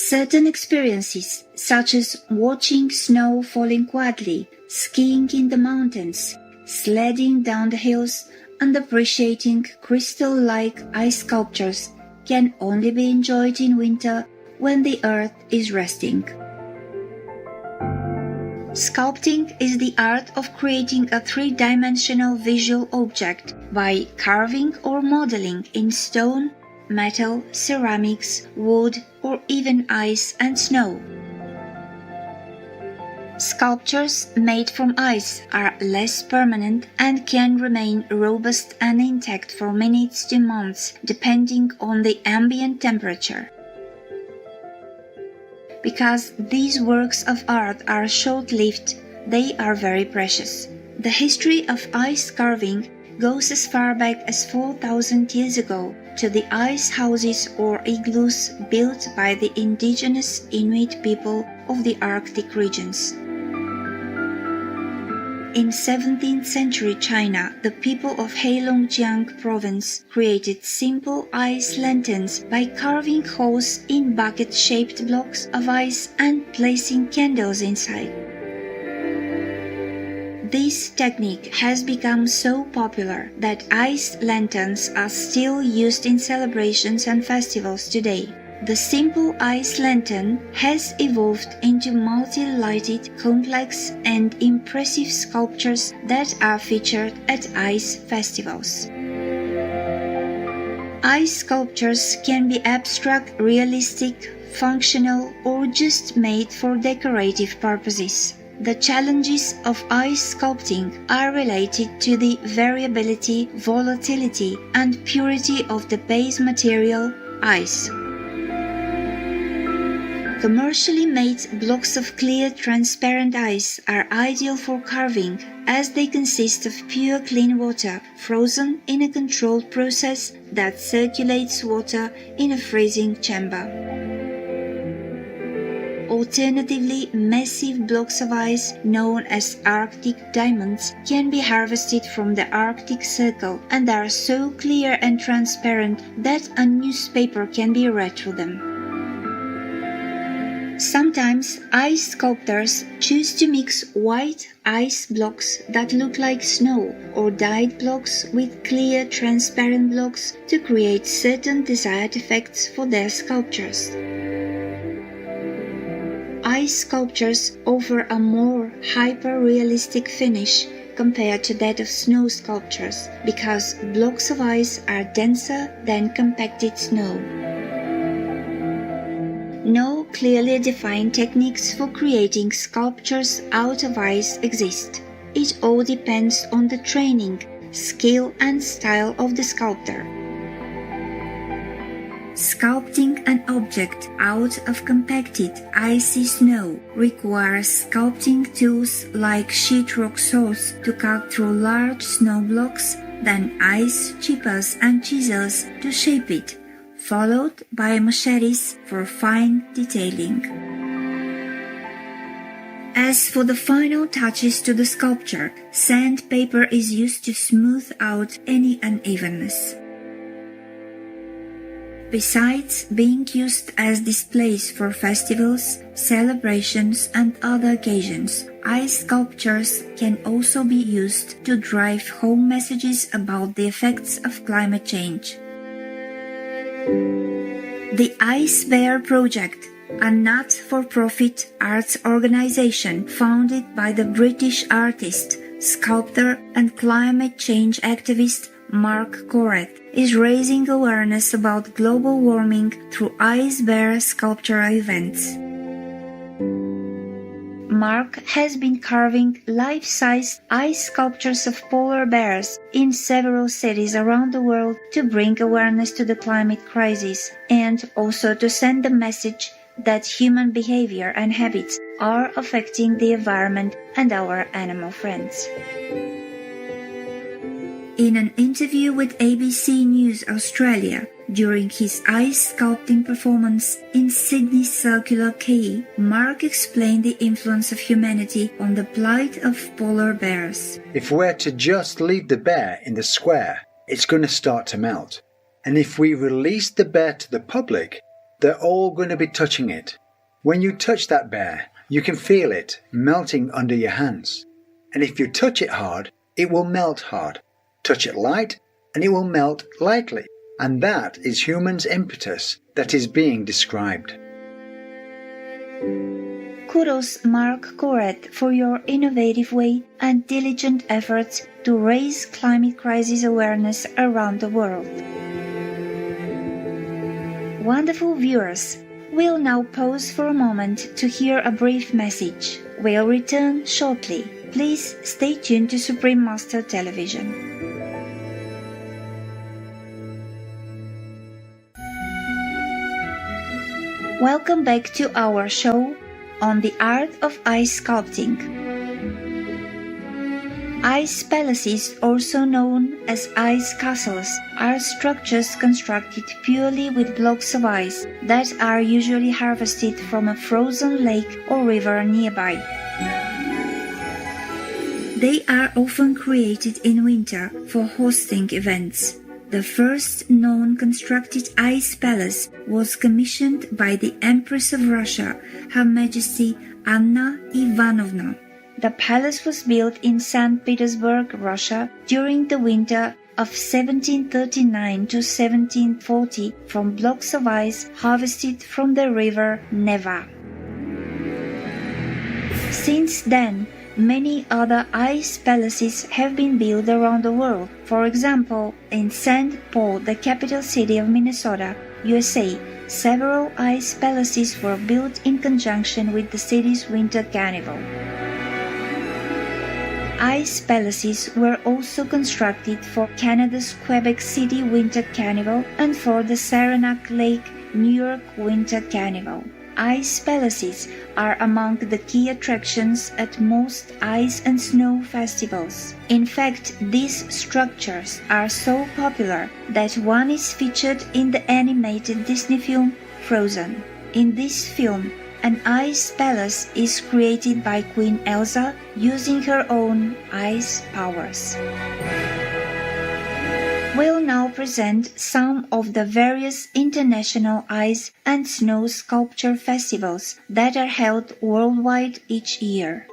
Certain experiences, such as watching snow falling quietly, skiing in the mountains, sledding down the hills, and appreciating crystal-like ice sculptures, can only be enjoyed in winter when the earth is resting. Sculpting is the art of creating a three-dimensional visual object by carving or modeling in stone, metal, ceramics, wood, or even ice and snow. Sculptures made from ice are less permanent and can remain robust and intact for minutes to months, depending on the ambient temperature. Because these works of art are short-lived, they are very precious. The history of ice carving goes as far back as 4,000 years ago to the ice houses or igloos built by the indigenous Inuit people of the Arctic regions. In 17th century China, the people of Heilongjiang province created simple ice lanterns by carving holes in bucket-shaped blocks of ice and placing candles inside. This technique has become so popular that ice lanterns are still used in celebrations and festivals today. The simple ice lantern has evolved into multi-lighted, complex and impressive sculptures that are featured at ice festivals. Ice sculptures can be abstract, realistic, functional, or just made for decorative purposes. The challenges of ice sculpting are related to the variability, volatility, and purity of the base material, ice. Commercially made blocks of clear, transparent ice are ideal for carving as they consist of pure clean water frozen in a controlled process that circulates water in a freezing chamber. Alternatively, massive blocks of ice, known as Arctic diamonds, can be harvested from the Arctic Circle and are so clear and transparent that a newspaper can be read through them. Sometimes ice sculptors choose to mix white ice blocks that look like snow or dyed blocks with clear, transparent blocks to create certain desired effects for their sculptures. Ice sculptures offer a more hyper-realistic finish compared to that of snow sculptures because blocks of ice are denser than compacted snow. No clearly defined techniques for creating sculptures out of ice exist. It all depends on the training, skill and style of the sculptor. Sculpting an object out of compacted, icy snow requires sculpting tools like sheetrock saws to cut through large snow blocks, then ice chippers and chisels to shape it, followed by machetes for fine detailing. As for the final touches to the sculpture, sandpaper is used to smooth out any unevenness. Besides being used as displays for festivals, celebrations, and other occasions, ice sculptures can also be used to drive home messages about the effects of climate change. The Ice Bear Project, a not-for-profit arts organization founded by the British artist, sculptor, and climate change activist Mark Corrett, is raising awareness about global warming through ice bear sculptural events. Mark has been carving life-size ice sculptures of polar bears in several cities around the world to bring awareness to the climate crisis and also to send the message that human behavior and habits are affecting the environment and our animal friends. In an interview with ABC News Australia, during his ice sculpting performance in Sydney's Circular Quay, Mark explained the influence of humanity on the plight of polar bears. If we're to just leave the bear in the square, it's going to start to melt. And if we release the bear to the public, they're all going to be touching it. When you touch that bear, you can feel it melting under your hands. And if you touch it hard, it will melt hard. Touch it light, and it will melt lightly. And that is human's impetus that is being described. Kudos Mark Corret for your innovative way and diligent efforts to raise climate crisis awareness around the world. Wonderful viewers, we'll now pause for a moment to hear a brief message. We'll return shortly. Please stay tuned to Supreme Master Television. Welcome back to our show on the art of ice sculpting. Ice palaces, also known as ice castles, are structures constructed purely with blocks of ice that are usually harvested from a frozen lake or river nearby. They are often created in winter for hosting events. The first known constructed ice palace was commissioned by the Empress of Russia, Her Majesty Anna Ivanovna. The palace was built in St. Petersburg, Russia, during the winter of 1739 to 1740 from blocks of ice harvested from the river Neva. Since then, many other ice palaces have been built around the world. For example, in St. Paul, the capital city of Minnesota, USA, several ice palaces were built in conjunction with the city's winter carnival. Ice palaces were also constructed for Canada's Quebec City Winter Carnival and for the Saranac Lake, New York Winter Carnival. Ice palaces are among the key attractions at most ice and snow festivals. In fact, these structures are so popular that one is featured in the animated Disney film Frozen. In this film, an ice palace is created by Queen Elsa using her own ice powers. We'll now present some of the various international ice and snow sculpture festivals that are held worldwide each year.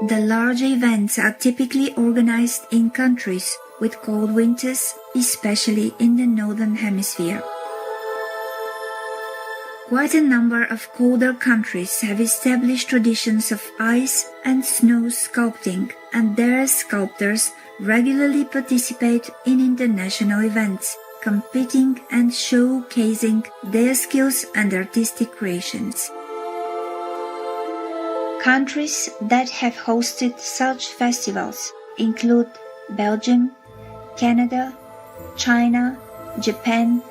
The larger events are typically organized in countries with cold winters, especially in the Northern Hemisphere. Quite a number of colder countries have established traditions of ice and snow sculpting, and their sculptors regularly participate in international events, competing and showcasing their skills and artistic creations. Countries that have hosted such festivals include Belgium, Canada, China, Japan,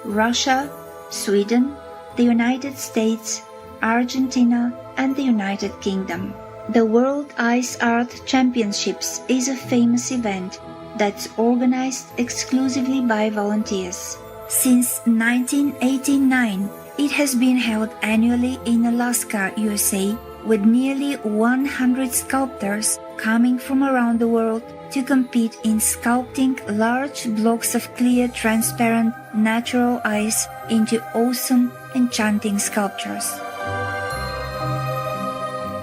Russia, Sweden, the United States, Argentina, and the United Kingdom. The World Ice Art Championships is a famous event that's organized exclusively by volunteers. Since 1989, it has been held annually in Alaska, USA, with nearly 100 sculptors coming from around the world to compete in sculpting large blocks of clear, transparent, natural ice into awesome, enchanting sculptures.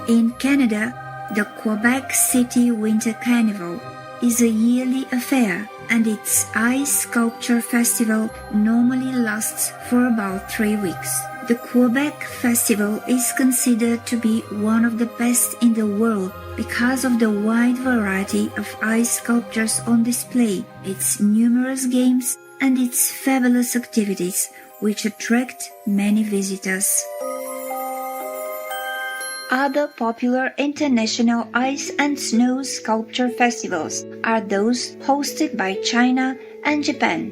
In Canada, the Quebec City Winter Carnival is a yearly affair, and its ice sculpture festival normally lasts for about 3 weeks. The Quebec Festival is considered to be one of the best in the world because of the wide variety of ice sculptures on display, its numerous games, and its fabulous activities, which attract many visitors. Other popular international ice and snow sculpture festivals are those hosted by China and Japan.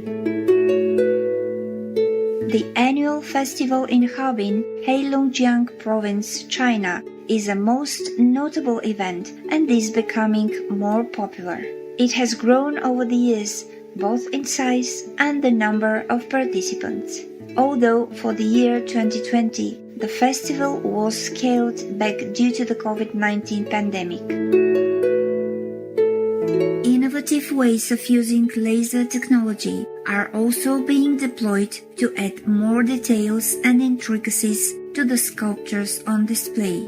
The annual festival in Harbin, Heilongjiang Province, China, is a most notable event and is becoming more popular. It has grown over the years, both in size and the number of participants. Although for the year 2020, the festival was scaled back due to the COVID-19 pandemic. innovative ways of using laser technology are also being deployed to add more details and intricacies to the sculptures on display.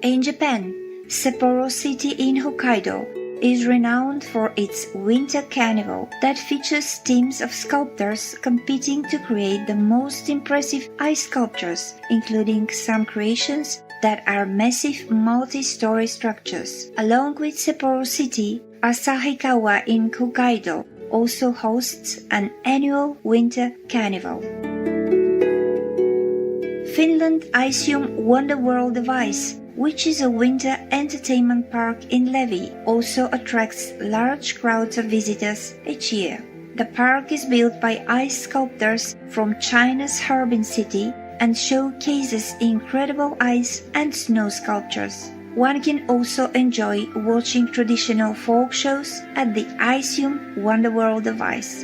In Japan, Sapporo City in Hokkaido is renowned for its winter carnival that features teams of sculptors competing to create the most impressive ice sculptures, including some creations that are massive multi-story structures. Along with Sapporo City, Asahikawa in Hokkaido also hosts an annual winter carnival. Finland Icium Wonder World of Ice, which is a winter entertainment park in Levi, also attracts large crowds of visitors each year. The park is built by ice sculptors from China's Harbin City and showcases incredible ice and snow sculptures. One can also enjoy watching traditional folk shows at the Icium Wonder World of Ice.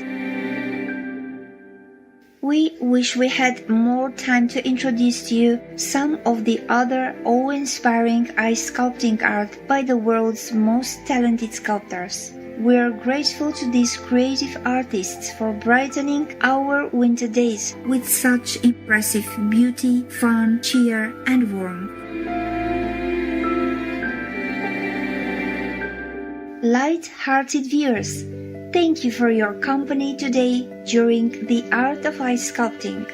We wish we had more time to introduce to you some of the other awe-inspiring ice sculpting art by the world's most talented sculptors. We are grateful to these creative artists for brightening our winter days with such impressive beauty, fun, cheer, and warmth. Light-hearted viewers, thank you for your company today during the Art of Ice Sculpting.